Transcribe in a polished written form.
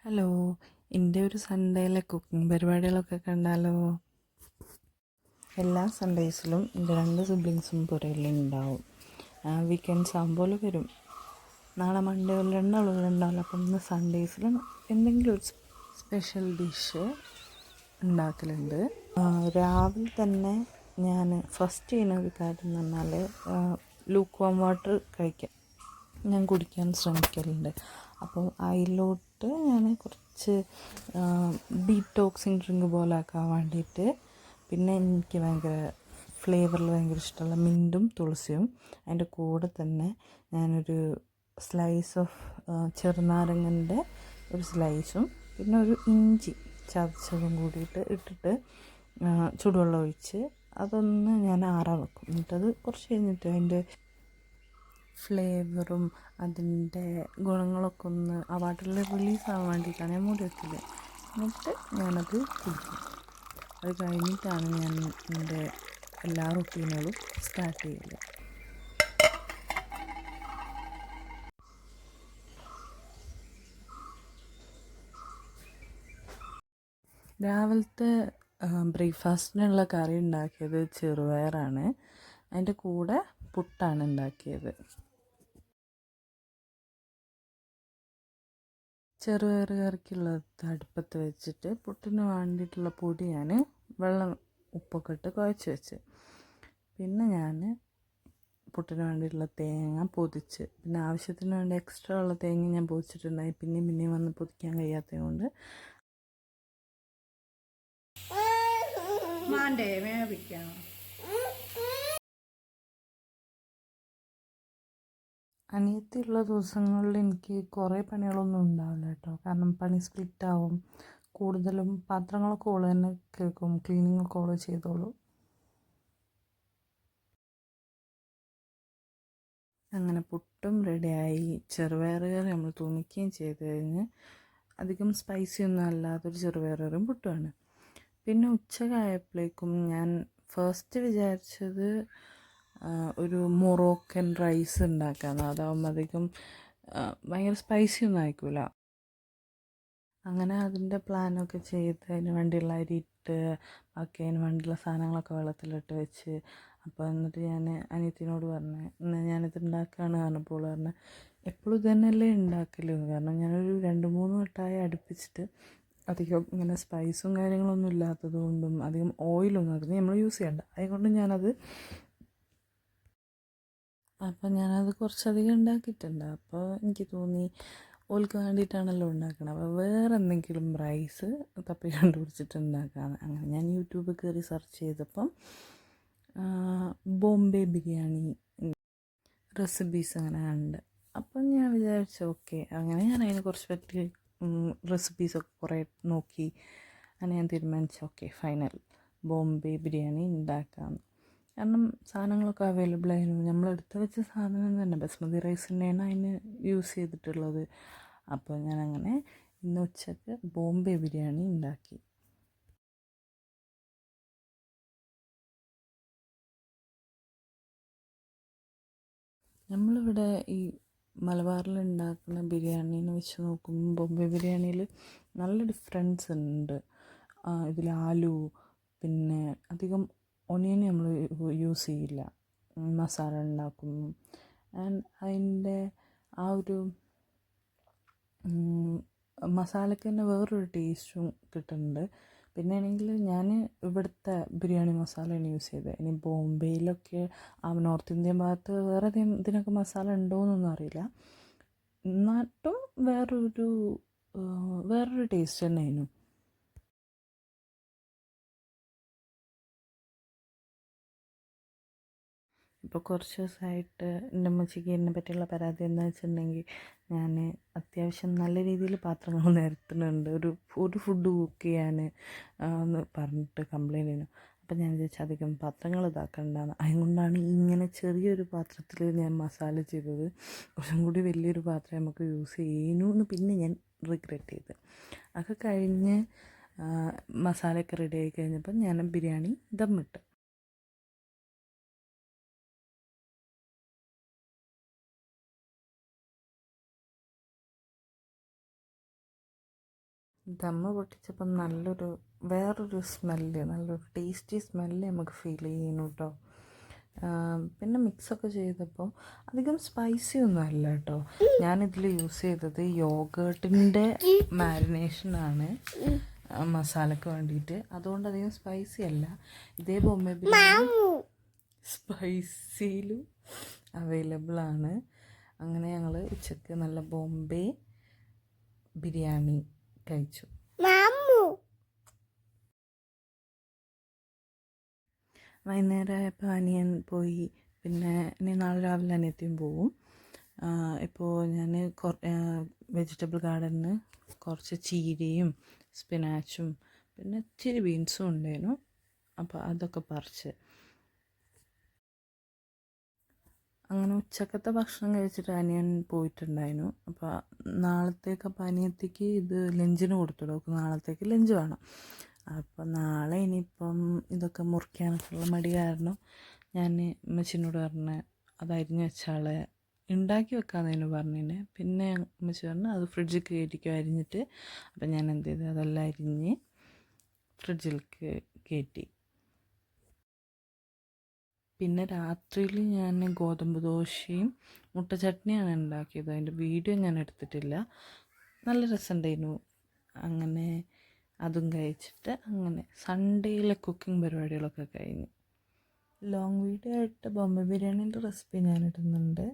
Hello, എൻ്റെ ഒരു സൺഡേയിലെ cooking പരിപാടികളൊക്കെ കണ്ടാലോ? എല്ലാ സൺഡേയ്സിലും എൻ്റെ 2 സിബ്ലിങ്സും പുരയിലുണ്ടാവും. വീക്കെൻഡ്സ് ആകുമ്പോൾ വരും. നാളെ മൺഡേ രണ്ടാളും ഉണ്ടാവില്ല. അപ്പം ഇന്ന് സൺഡേയ്സിൽ എന്തെങ്കിലും ഒരു സ്പെഷ്യൽ ഡിഷ് ഉണ്ടാക്കലുണ്ട്. രാവിലെ തന്നെ ഞാൻ ഫസ്റ്റ് ചെയ്യുന്ന ഒരു കാര്യം എന്ന് പറഞ്ഞാൽ ലൂക്ക് വാം വാട്ടർ ഞാൻ കുടിക്കാൻ ശ്രമിക്കലുണ്ട്. അപ്പോൾ അതിലോട്ട് ഞാൻ കുറച്ച് ഡീറ്റോക്സിങ് ഡ്രിങ്ക് പോലെ ആക്കാൻ വേണ്ടിയിട്ട്, പിന്നെ എനിക്ക് ഭയങ്കര ഫ്ലേവറിൽ ഭയങ്കര ഇഷ്ടമുള്ള മിൻറ്റും തുളസിയും, അതിൻ്റെ കൂടെ തന്നെ ഞാനൊരു സ്ലൈസ് ഓഫ് ചെറുനാരങ്ങൻ്റെ ഒരു സ്ലൈസും പിന്നെ ഒരു ഇഞ്ചി ചതച്ചതും കൂടിയിട്ട് ഇട്ടിട്ട് ചൂടുവെള്ളം ഒഴിച്ച് അതൊന്ന് ഞാൻ ആറാൻ വെക്കും. എന്നിട്ടത് കുറച്ച് കഴിഞ്ഞിട്ട് അതിൻ്റെ ഫ്ലേവറും അതിൻ്റെ ഗുണങ്ങളൊക്കെ ഒന്ന് ആ വാട്ടറിൽ റിലീസാകാൻ വേണ്ടിയിട്ടാണ് ഞാൻ മൂടി വയ്ക്കില്ല. എന്നിട്ട് ഞാനത് കുടിക്കും. അത് കഴിഞ്ഞിട്ടാണ് ഞാൻ എൻ്റെ എല്ലാ റുട്ടീനുകളും സ്റ്റാർട്ട് ചെയ്യല്. രാവിലത്തെ ബ്രേക്ക്ഫാസ്റ്റിനുള്ള കറി ഉണ്ടാക്കിയത് ചെറുപയറാണ്. അതിൻ്റെ കൂടെ പുട്ടാണ് ഉണ്ടാക്കിയത്. ചെറുപയർ കറിക്കുള്ളത് അടുപ്പത്ത് വെച്ചിട്ട് പുട്ടിന് വേണ്ടിയിട്ടുള്ള പൊടി ഞാൻ വെള്ളം ഉപ്പൊക്കെ ഇട്ട് കുഴച്ച് വെച്ച്, പിന്നെ ഞാൻ പുട്ടിന് വേണ്ടിയിട്ടുള്ള തേങ്ങ പൊതിച്ച്, പിന്നെ ആവശ്യത്തിന് വേണ്ടി എക്സ്ട്രാ ഉള്ള തേങ്ങ ഞാൻ പൊതിച്ചിട്ടുണ്ടായി. പിന്നെയും വന്ന് പൊതിക്കാൻ കഴിയാത്തത് കൊണ്ട് അനിയത്തിയുള്ള ദിവസങ്ങളിൽ എനിക്ക് കുറേ പണികളൊന്നും ഉണ്ടാവില്ല കേട്ടോ. കാരണം പണി സ്പ്ലിറ്റാവും. കൂടുതലും പാത്രങ്ങളൊക്കെ ഓള് തന്നെ കേൾക്കും, ക്ലീനിങ്ങൊക്കെ ഓള് ചെയ്തോളൂ. അങ്ങനെ പുട്ടും റെഡിയായി. ചെറുപയർ കറി നമ്മൾ തൂമിക്കുകയും ചെയ്ത് കഴിഞ്ഞ് അധികം സ്പൈസി ഒന്നും അല്ലാത്തൊരു ചെറുപയർ കറിയും പുട്ടുമാണ്. പിന്നെ ഉച്ചക്കായപ്പോഴേക്കും ഞാൻ ഫസ്റ്റ് വിചാരിച്ചത് ഒരു മൊറോക്കൻ റൈസ് ഉണ്ടാക്കാമെന്ന്. അതാവുമ്പോൾ അധികം ഭയങ്കര സ്പൈസി ഒന്നും ആയിക്കില്ല. അങ്ങനെ അതിൻ്റെ പ്ലാനൊക്കെ ചെയ്ത് അതിന് വേണ്ടിയുള്ള അരിയിട്ട് ബാക്കി അതിന് വേണ്ടിയുള്ള സാധനങ്ങളൊക്കെ വെള്ളത്തിലിട്ട് വെച്ച്, അപ്പോൾ എന്നിട്ട് ഞാൻ അനിയത്തിനോട് പറഞ്ഞു എന്നാൽ ഞാനിത് ഉണ്ടാക്കുകയാണ് പറഞ്ഞപ്പോൾ പറഞ്ഞു എപ്പോഴും ഇത് തന്നെയല്ലേ ഉണ്ടാക്കല്. കാരണം ഞാനൊരു 2-3 വട്ടമായി അടുപ്പിച്ചിട്ട് അധികം ഇങ്ങനെ സ്പൈസും കാര്യങ്ങളൊന്നും ഇല്ലാത്തത് കൊണ്ടും അധികം ഓയിലൊന്നും അതിന് നമ്മൾ യൂസ് ചെയ്യണ്ട, അതുകൊണ്ട് ഞാനത് കുറച്ചധികം ഉണ്ടാക്കിയിട്ടുണ്ട്. അപ്പോൾ എനിക്ക് തോന്നി ഓൾക്ക് വേണ്ടിയിട്ടാണല്ലോ ഉണ്ടാക്കണം, അപ്പോൾ വേറെ എന്തെങ്കിലും റൈസ് തപ്പി കണ്ടുപിടിച്ചിട്ട് ഉണ്ടാക്കാമെന്ന്. അങ്ങനെ ഞാൻ യൂട്യൂബിൽ കയറി സെർച്ച് ചെയ്തപ്പം ബോംബെ ബിരിയാണി റെസിപ്പീസ് അങ്ങനെ ഉണ്ട്. അപ്പം ഞാൻ വിചാരിച്ചു ഓക്കെ, അങ്ങനെ ഞാൻ അതിനെ കുറച്ച് പറ്റി റെസിപ്പീസൊക്കെ കുറേ നോക്കി. അങ്ങനെ ഞാൻ തീരുമാനിച്ചു ഓക്കെ ഫൈനൽ ബോംബെ ബിരിയാണി ഉണ്ടാക്കാമെന്ന്. കാരണം സാധനങ്ങളൊക്കെ അവൈലബിൾ ആയിരുന്നു. നമ്മൾ എടുത്ത് വെച്ച സാധനം തന്നെ ബസ്മതി റൈസ് തന്നെയാണ് അതിന് യൂസ് ചെയ്തിട്ടുള്ളത്. അപ്പോൾ ഞാനങ്ങനെ ഇന്ന് ഉച്ചക്ക് ബോംബെ ബിരിയാണി ഉണ്ടാക്കി. നമ്മളിവിടെ ഈ മലബാറിൽ ഉണ്ടാക്കുന്ന ബിരിയാണീനെ വെച്ച് നോക്കുമ്പോൾ ബോംബെ ബിരിയാണിയിൽ നല്ല ഡിഫറൻസ് ഉണ്ട്. ഇതിൽ ആലു പിന്നെ അധികം ഒനിയൻ നമ്മൾ യൂസ് ചെയ്യില്ല മസാല ഉണ്ടാക്കുന്നു. ആൻഡ് അതിൻ്റെ ആ ഒരു മസാലയ്ക്ക് തന്നെ വേറൊരു ടേസ്റ്റും കിട്ടുന്നുണ്ട്. പിന്നെ ആണെങ്കിൽ ഞാൻ ഇവിടുത്തെ ബിരിയാണി മസാലയാണ് യൂസ് ചെയ്തത്. ഇനി ബോംബെയിലൊക്കെ നോർത്ത് ഇന്ത്യൻ ഭാഗത്ത് വേറെ ഇതിനൊക്കെ മസാല ഉണ്ടോ എന്നൊന്നും അറിയില്ല. എന്നിട്ടും വേറൊരു ടേസ്റ്റ് തന്നെയായിരുന്നു. ഇപ്പോൾ കുറച്ച് ദിവസമായിട്ട് എൻ്റെ അമ്മച്ചിക്ക് എന്നെ പറ്റിയുള്ള പരാതി എന്താ വെച്ചിട്ടുണ്ടെങ്കിൽ ഞാൻ അത്യാവശ്യം നല്ല രീതിയിൽ പാത്രങ്ങൾ നിരത്തുന്നുണ്ട്, ഒരു ഫുഡ് കുക്ക് ചെയ്യാൻ എന്ന് പറഞ്ഞിട്ട് കംപ്ലയിൻ്റ് ചെയ്യുന്നു. അപ്പം ഞാൻ വിചാരിച്ചു അധികം പാത്രങ്ങൾ ഇതാക്കണ്ടെന്ന്. അതുകൊണ്ടാണ് ഇങ്ങനെ ചെറിയൊരു പാത്രത്തിൽ ഞാൻ മസാല ചെയ്തത്. കുറച്ചും കൂടി വലിയൊരു പാത്രം നമുക്ക് യൂസ് ചെയ്യുന്നു എന്ന് പിന്നെ ഞാൻ റിഗ്രറ്റ് ചെയ്ത്. അതൊക്കെ കഴിഞ്ഞ് മസാലയൊക്കെ റെഡി ആയി കഴിഞ്ഞപ്പോൾ ഞാൻ ബിരിയാണി ദമ്മിട്ട്. ദമ്മ് പൊട്ടിച്ചപ്പം വേറൊരു സ്മെല്ല്, നല്ലൊരു ടേസ്റ്റി സ്മെല്ല് നമുക്ക് ഫീൽ ചെയ്യുന്നു കേട്ടോ. പിന്നെ മിക്സൊക്കെ ചെയ്തപ്പോൾ അധികം സ്പൈസി ഒന്നും അല്ല കേട്ടോ. ഞാനിതിൽ യൂസ് ചെയ്തത് യോഗേർട്ടിൻ്റെ മാരിനേഷനാണ് മസാലയ്ക്ക് വേണ്ടിയിട്ട്. അതുകൊണ്ട് അധികം സ്പൈസി അല്ല. ഇതേ ബോംബെ ബിരിയാണി സ്പൈസിയിലും അവൈലബിൾ ആണ്. അങ്ങനെ ഞങ്ങൾ ഉച്ചയ്ക്ക് നല്ല ബോംബെ ബിരിയാണി കഴിച്ചു. വൈകുന്നേരമായപ്പോൾ അനിയൻ പോയി. പിന്നെ ഇനി നാളെ രാവിലെ അനിയത്തിയും പോവും. ഇപ്പോൾ ഞാൻ വെജിറ്റബിൾ ഗാർഡനിൽ കുറച്ച് ചീരയും സ്പിനാച്ചും പിന്നെ ഇച്ചിരി ബീൻസും ഉണ്ടായിരുന്നു. അപ്പോൾ അതൊക്കെ പറിച്ച് അങ്ങനെ ഉച്ചക്കത്തെ ഭക്ഷണം കഴിച്ചിട്ട് അനിയൻ പോയിട്ടുണ്ടായിരുന്നു. അപ്പോൾ നാളത്തേക്ക് അപ്പോൾ അനിയത്തിക്ക് ഇത് ലഞ്ചിന് കൊടുത്തു. നാളത്തേക്ക് ലഞ്ച് വേണം. അപ്പോൾ നാളെ ഇനിയിപ്പം ഇതൊക്കെ മുറിക്കാനൊക്കെയുള്ള മടി കാരണം ഞാൻ അമ്മച്ചിനോട് പറഞ്ഞ് അത് അരിഞ്ഞ് വെച്ചാളെ ഉണ്ടാക്കി വെക്കാമെന്നു പറഞ്ഞിന്. പിന്നെ അമ്മച്ചി പറഞ്ഞു അത് ഫ്രിഡ്ജിൽ കയറ്റിക്കോ അരിഞ്ഞിട്ട്. അപ്പം ഞാൻ എന്ത് ചെയ്തു, അതെല്ലാം അരിഞ്ഞ് ഫ്രിഡ്ജിലേക്ക് കയറ്റി. പിന്നെ രാത്രിയിൽ ഞാൻ ഗോതമ്പ് ദോശയും മുട്ട ചട്നിയാണ് ഉണ്ടാക്കിയത്. അതിൻ്റെ വീഡിയോ ഞാൻ എടുത്തിട്ടില്ല. നല്ല രസമുണ്ടായിരുന്നു. അങ്ങനെ അതും കഴിച്ചിട്ട് അങ്ങനെ സൺഡേയിലെ കുക്കിംഗ് പരിപാടികളൊക്കെ കഴിഞ്ഞു. ലോങ് വീഡിയോ ആയിട്ട് ബോംബെ ബിരിയാണീൻ്റെ റെസിപ്പി ഞാൻ ഇടുന്നുണ്ട്.